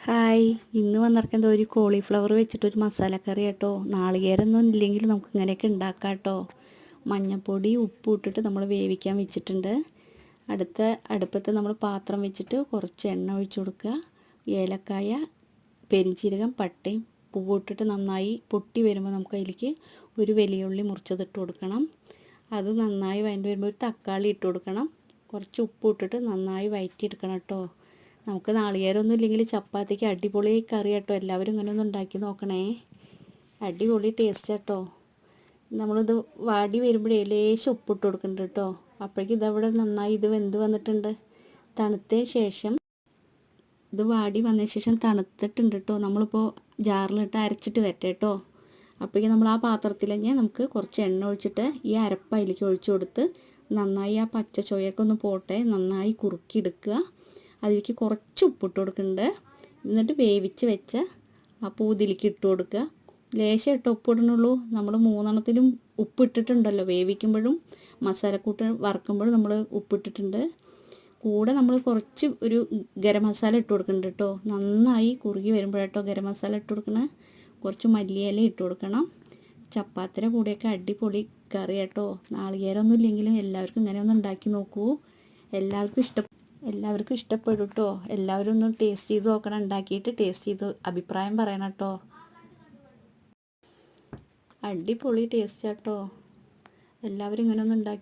Hi, ഇന്ന് വന്നിറക്കുന്നത് ഒരു cauliflower വെച്ചിട്ടൊരു മസാലക്കറി കേട്ടോ. നാളികേരമൊന്നും ഇല്ലെങ്കിൽ നമുക്ക് ഇങ്ങനെയൊക്കെ ഉണ്ടാക്കാം കേട്ടോ. മഞ്ഞൾപ്പൊടി ഉപ്പ് ഇട്ടിട്ട് നമ്മൾ വേവിക്കാൻ വെച്ചിട്ടുണ്ട്. അടുപ്പത്ത് നമ്മൾ പാത്രം വെച്ചിട്ട് കുറച്ച് എണ്ണ ഒഴിച്ചു കൊടുക്കുക. ഏലക്കായ, പെരിഞ്ചീരകം, പട്ടയും പൂവ് ഇട്ടിട്ട് നന്നായി പൊട്ടി വരുമ്പോൾ നമുക്ക് അതിലേക്ക് ഒരു വലിയ ഉള്ളി മുറിച്ചതിട്ട് കൊടുക്കണം. അത് നന്നായി വഴണ്ടി വരുമ്പോൾ ഒരു തക്കാളി ഇട്ട് കൊടുക്കണം. കുറച്ച് ഉപ്പ് ഇട്ടിട്ട് നന്നായി വഴറ്റിയെടുക്കണം കേട്ടോ. നമുക്ക് നാളികേരമൊന്നും ഇല്ലെങ്കിൽ ചപ്പാത്തിക്ക് അടിപൊളി കറി കേട്ടോ. എല്ലാവരും ഇങ്ങനെ ഒന്ന് ഉണ്ടാക്കി നോക്കണേ, അടിപൊളി ടേസ്റ്റ് കേട്ടോ. നമ്മളിത് വാടി വരുമ്പോഴേ ലേശം ഉപ്പിട്ട് കൊടുക്കുന്നുണ്ട് കേട്ടോ. അപ്പോഴേക്കും ഇതവിടെ നന്നായി ഇത് വെന്ത് വന്നിട്ടുണ്ട്. തണുത്തതിന് ശേഷം ഇത് വാടി വന്നതിന് ശേഷം തണുത്തിട്ടുണ്ട് കേട്ടോ. നമ്മളിപ്പോൾ ജാറിലിട്ട് അരച്ചിട്ട് വരട്ടെ കേട്ടോ. അപ്പോഴേക്കും നമ്മൾ ആ പാത്രത്തിൽ തന്നെ നമുക്ക് കുറച്ച് എണ്ണ ഒഴിച്ചിട്ട് ഈ അരപ്പ് അതിലേക്ക് ഒഴിച്ചു കൊടുത്ത് നന്നായി ആ പച്ച ചൊയൊക്കെ ഒന്ന് പോട്ടെ, നന്നായി കുറുക്കിയെടുക്കുക. അതിലേക്ക് കുറച്ച് ഉപ്പിട്ട് കൊടുക്കുന്നുണ്ട്. എന്നിട്ട് വേവിച്ച് വെച്ച ആ പൂതിലേക്ക് ഇട്ട് കൊടുക്കുക. ലേശം ഇട്ട് ഉപ്പിടണുള്ളൂ. നമ്മൾ മൂന്നെണ്ണത്തിലും ഉപ്പിട്ടിട്ടുണ്ടല്ലോ. വേവിക്കുമ്പോഴും മസാലക്കൂട്ട് വറുക്കുമ്പോഴും നമ്മൾ ഉപ്പിട്ടിട്ടുണ്ട്. കൂടെ നമ്മൾ കുറച്ച് ഒരു ഗരം മസാല ഇട്ട് കൊടുക്കുന്നുണ്ട് കേട്ടോ. നന്നായി കുറുകി വരുമ്പോഴേട്ടോ ഗരം മസാല ഇട്ട് കൊടുക്കണം. കുറച്ച് മല്ലിയില ഇട്ട് കൊടുക്കണം. ചപ്പാത്തിയുടെ കൂടെയൊക്കെ അടിപൊളി കറി കേട്ടോ. നാളികേരമൊന്നും ഇല്ലെങ്കിലും എല്ലാവർക്കും ഇങ്ങനെ ഒന്ന് ഉണ്ടാക്കി നോക്കൂ. എല്ലാവർക്കും ഇഷ്ടപ്പെടും കേട്ടോ. എല്ലാവരും ഒന്ന് ടേസ്റ്റ് ചെയ്ത് നോക്കണം. ഉണ്ടാക്കിയിട്ട് ടേസ്റ്റ് ചെയ്ത് അഭിപ്രായം പറയണം കേട്ടോ. അടിപൊളി ടേസ്റ്റ് കേട്ടോ. എല്ലാവരും ഇങ്ങനെ ഒന്ന് ഉണ്ടാക്കി